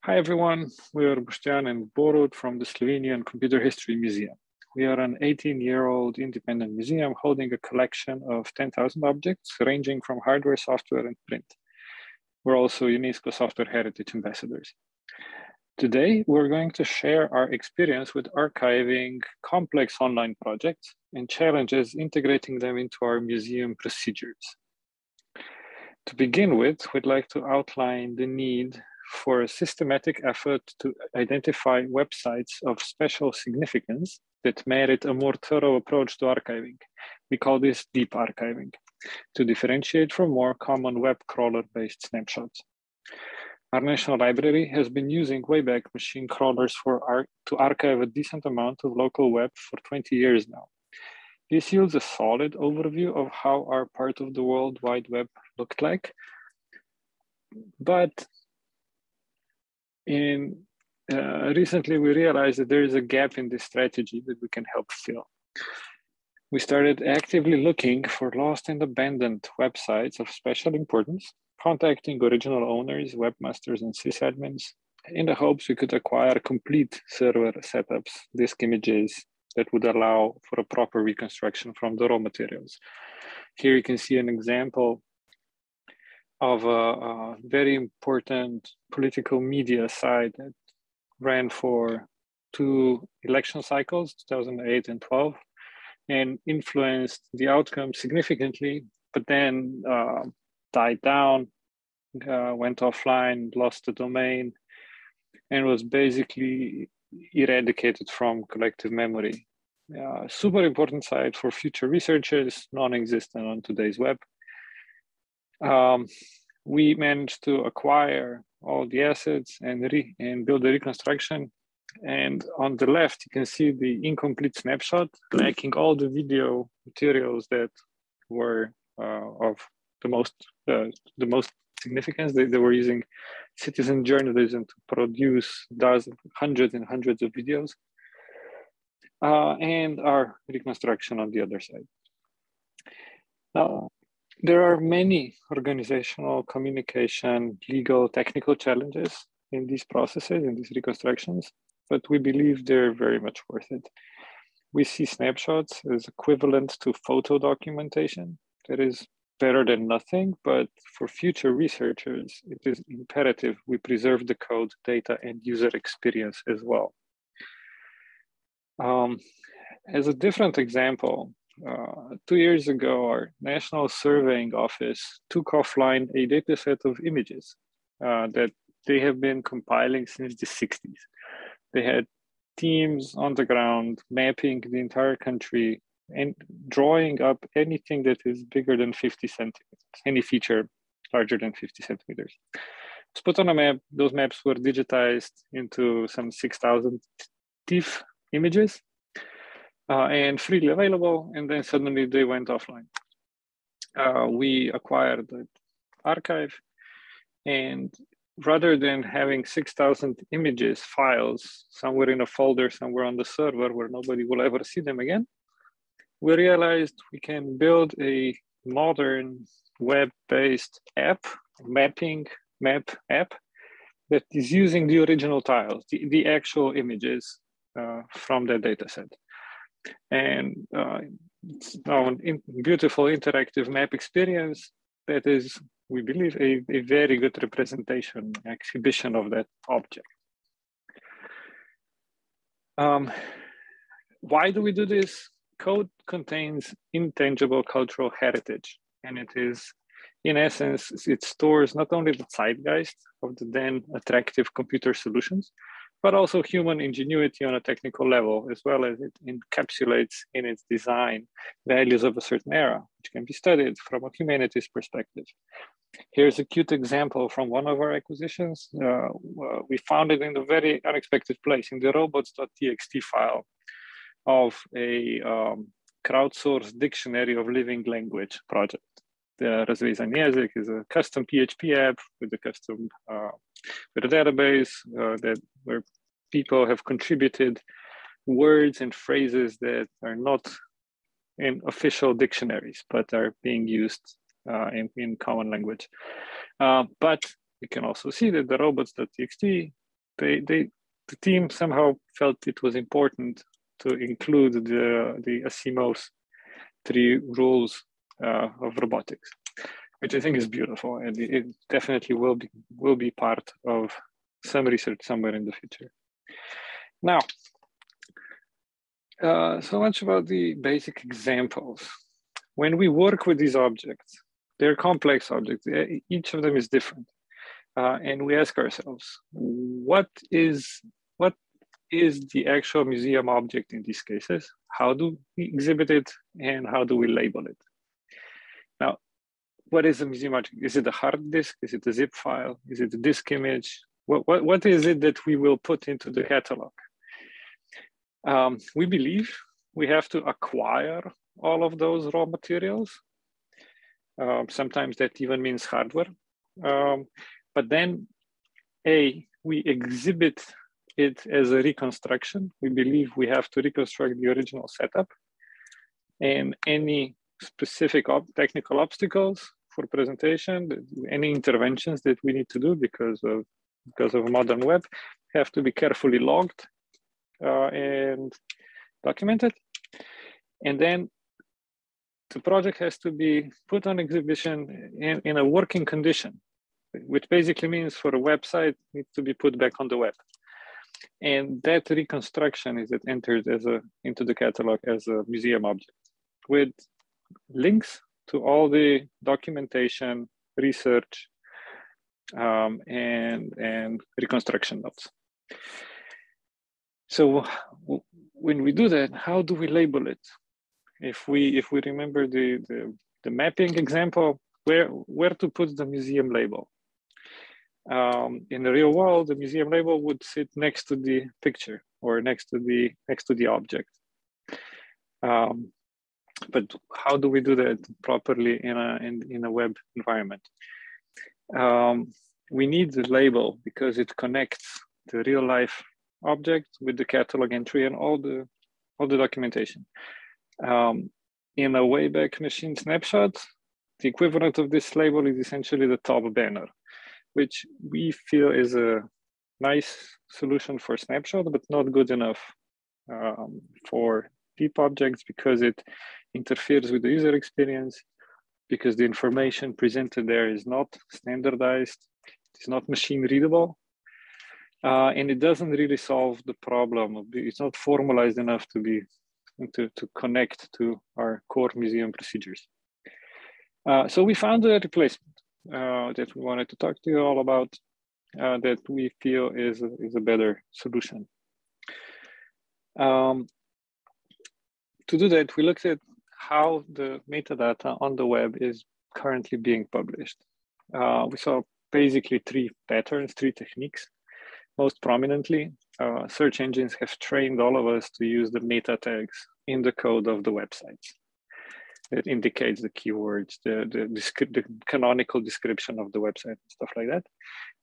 Hi everyone, we are Bostjan and Borut from the Slovenian Computer History Museum. We are an 18-year-old independent museum holding a collection of 10,000 objects ranging from hardware, software, and print. We're also UNESCO Software Heritage Ambassadors. Today, we're going to share our experience with archiving complex online projects and challenges integrating them into our museum procedures. To begin with, we'd like to outline the need for a systematic effort to identify websites of special significance that merit a more thorough approach to archiving. We call this deep archiving, to differentiate from more common web crawler-based snapshots. Our National Library has been using Wayback Machine crawlers to archive a decent amount of local web for 20 years now. This yields a solid overview of how our part of the World Wide Web looked like, but recently we realized that there is a gap in this strategy that we can help fill. We started actively looking for lost and abandoned websites of special importance, contacting original owners, webmasters, and sysadmins in the hopes we could acquire complete server setups, disk images that would allow for a proper reconstruction from the raw materials. Here you can see an example of a very important political media site that ran for 2 election cycles, 2008 and 12, and influenced the outcome significantly, but then died down, went offline, lost the domain, and was basically eradicated from collective memory. Super important site for future researchers, non-existent on today's web. We managed to acquire all the assets and build the reconstruction. And on the left, you can see the incomplete snapshot, lacking all the video materials that were of the most significance. They were using citizen journalism to produce hundreds and hundreds of videos, and our reconstruction on the other side. Now, there are many organizational, communication, legal, technical challenges in these processes, in these reconstructions, but we believe they're very much worth it. We see snapshots as equivalent to photo documentation. That is better than nothing, but for future researchers, it is imperative we preserve the code, data, and user experience as well. As a different example, 2 years ago, our National Surveying Office took offline a dataset of images that they have been compiling since the 60s. They had teams on the ground mapping the entire country and drawing up anything that is bigger than 50 centimeters, any feature larger than 50 centimeters. It's put on a map. Those maps were digitized into some 6,000 TIFF images. And freely available, and then suddenly they went offline. We acquired the archive, and rather than having 6,000 images, files, somewhere in a folder, somewhere on the server where nobody will ever see them again, we realized we can build a modern web-based app, map app, that is using the original tiles, the actual images from that data set. And it's now a beautiful interactive map experience that is, we believe, a very good representation, exhibition of that object. Why do we do this? Code contains intangible cultural heritage, and it is, in essence, it stores not only the zeitgeist of the then attractive computer solutions, but also human ingenuity on a technical level, as well as it encapsulates in its design values of a certain era, which can be studied from a humanities perspective. Here's a cute example from one of our acquisitions. We found it in a very unexpected place, in the robots.txt file of a crowdsourced dictionary of living language project. The Razvezan Jezik is a custom PHP app with a custom with a database where people have contributed words and phrases that are not in official dictionaries, but are being used in common language. But you can also see that the robots.txt the team somehow felt it was important to include the Asimov's 3 rules of robotics, which I think is beautiful, and it definitely will be part of some research somewhere in the future. Now, so much about the basic examples. When we work with these objects, they're complex objects. Each of them is different. And we ask ourselves, what is the actual museum object in these cases? How do we exhibit it, and how do we label it? Now, what is a museum object? Is it a hard disk? Is it a zip file? Is it a disk image? What is it that we will put into the catalog? We believe we have to acquire all of those raw materials. Sometimes that even means hardware. But then, we exhibit it as a reconstruction. We believe we have to reconstruct the original setup, and any specific technical obstacles for presentation, any interventions that we need to do because of modern web, have to be carefully logged and documented. And then the project has to be put on exhibition in a working condition, which basically means for a website, it needs to be put back on the web. And that reconstruction is entered into the catalog as a museum object with links to all the documentation, research, and reconstruction notes. So when we do that, how do we label it? If we remember the mapping example, where to put the museum label? In the real world, the museum label would sit next to the picture or next to the object. But how do we do that properly in a web environment? We need the label because it connects the real life object with the catalog entry and all the documentation. In a Wayback Machine snapshot, the equivalent of this label is essentially the top banner, which we feel is a nice solution for snapshot, but not good enough for deep objects because it interferes with the user experience, because the information presented there is not standardized, it's not machine readable, and it doesn't really solve the problem. It's not formalized enough to connect to our core museum procedures. So we found a replacement that we wanted to talk to you all about that we feel is a better solution. To do that, we looked at how the metadata on the web is currently being published. We saw basically 3 patterns, 3 techniques. Most prominently, search engines have trained all of us to use the meta tags in the code of the websites. It indicates the keywords, the canonical description of the website and stuff like that.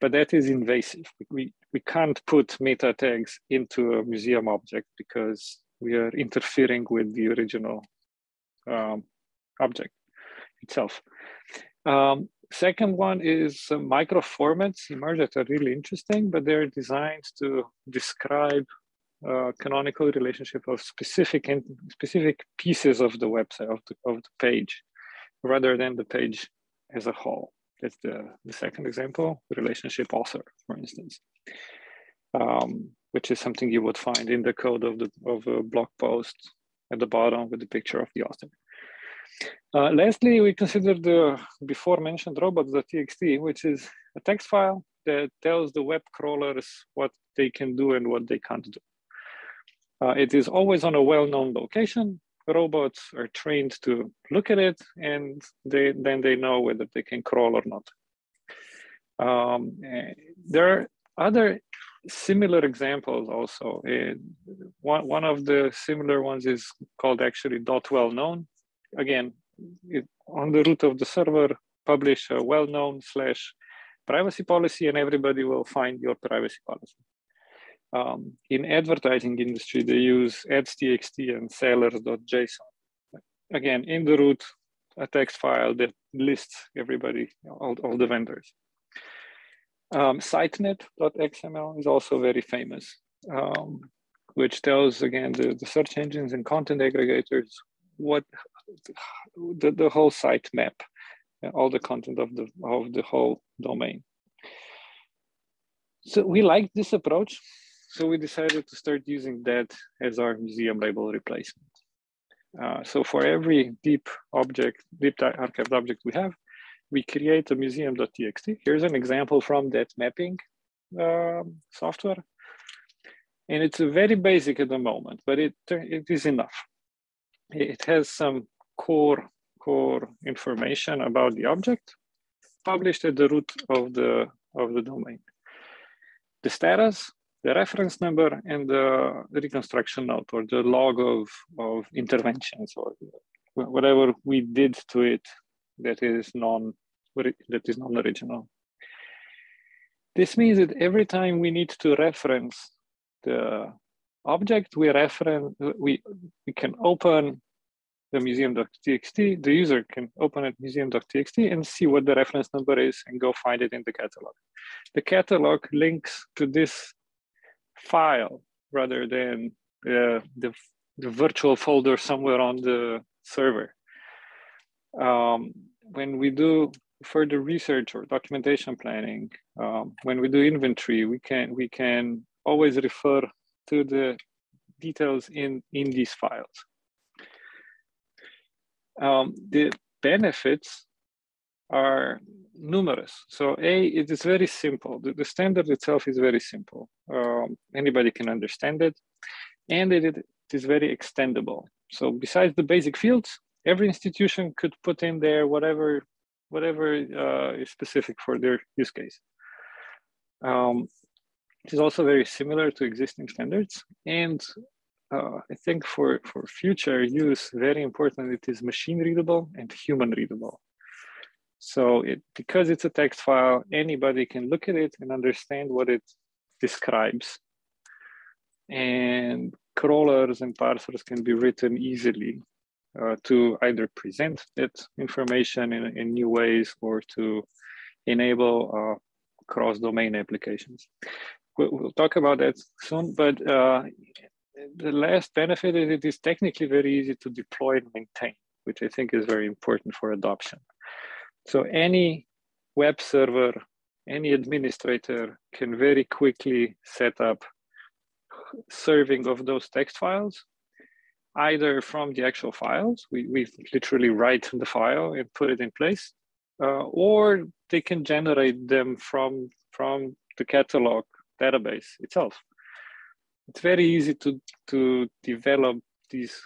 But that is invasive. We can't put meta tags into a museum object because we are interfering with the original object itself. Second one is microformats emerge that are really interesting, but they're designed to describe canonical relationship of specific pieces of the website, of the page, rather than the page as a whole. That's the second example, relationship author, for instance, which is something you would find in the code of a blog post at the bottom with the picture of the author. Lastly, we consider the before mentioned robots.txt, which is a text file that tells the web crawlers what they can do and what they can't do. It is always on a well-known location. Robots are trained to look at it, and then they know whether they can crawl or not. There are other similar examples also. One of the similar ones is called actually .wellknown. Again, on the root of the server, publish a well-known / privacy policy, and everybody will find your privacy policy. In advertising industry, they use ads.txt and sellers.json. Again, in the root, a text file that lists everybody, all the vendors. Sitenet.xml is also very famous, which tells, again, the search engines and content aggregators what the whole site map, all the content of the whole domain. So we liked this approach, so we decided to start using that as our museum label replacement. So for every deep archived object we have, we create a museum.txt. Here's an example from that mapping software. And it's very basic at the moment, but it is enough. It has some core information about the object published at the root of the domain. The status, the reference number, and the reconstruction note, or the log of interventions, or whatever we did to it that is non-original. This means that every time we need to reference the object, we can open the museum.txt. The user can open it museum.txt and see what the reference number is and go find it in the catalog. The catalog links to this file rather than the virtual folder somewhere on the server. When we do further research or documentation planning, when we do inventory, we can always refer to the details in these files. The benefits are numerous. So it is very simple. The standard itself is very simple. Anybody can understand it, and it is very extendable. So besides the basic fields, every institution could put in there whatever is specific for their use case. It is also very similar to existing standards, and I think for future use, very important, it is machine readable and human readable. So because it's a text file, anybody can look at it and understand what it describes. And crawlers and parsers can be written easily to either present that information in new ways or to enable cross-domain applications. We'll talk about that soon, but the last benefit is it is technically very easy to deploy and maintain, which I think is very important for adoption. So any web server, any administrator can very quickly set up serving of those text files, either from the actual files, we literally write the file and put it in place, or they can generate them from the catalog database itself. It's very easy to develop these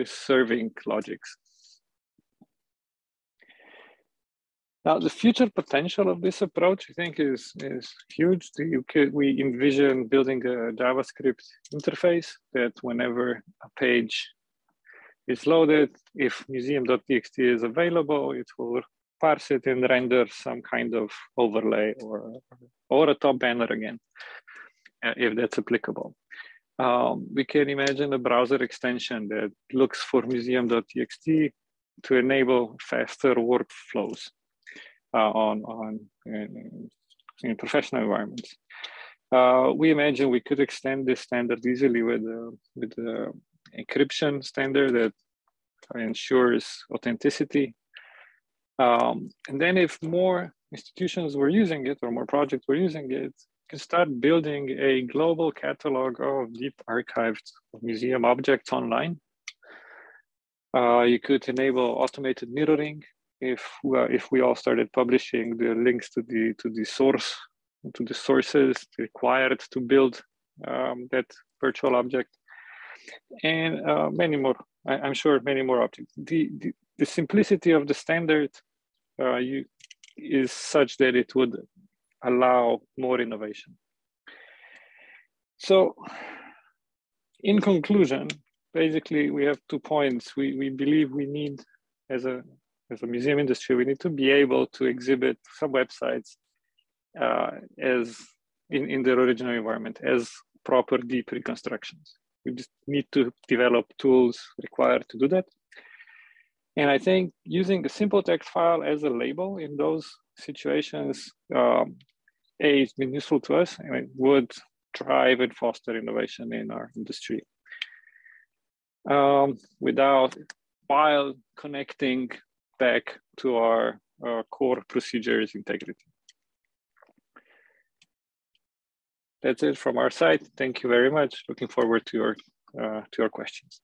serving logics. Now, the future potential of this approach, I think, is huge. We envision building a JavaScript interface that whenever a page is loaded, if museum.txt is available, it will parse it and render some kind of overlay or a top banner again, if that's applicable. We can imagine a browser extension that looks for museum.txt to enable faster workflows in professional environments. We imagine we could extend this standard easily with the encryption standard that ensures authenticity. And then if more institutions were using it or more projects were using it, you can start building a global catalog of deep archived museum objects online. You could enable automated mirroring if we all started publishing the links to the sources required to build that virtual object, and many more. I'm sure many more objects. The simplicity of the standard is such that it would allow more innovation. So, in conclusion, basically we have 2 points. We believe we need, as a museum industry, we need to be able to exhibit some websites as in their original environment as proper deep reconstructions. We just need to develop tools required to do that. And I think using a simple text file as a label in those situations it's been useful to us, and it would drive and foster innovation in our industry. While connecting back to our core procedures integrity. That's it from our side. Thank you very much. Looking forward to your questions.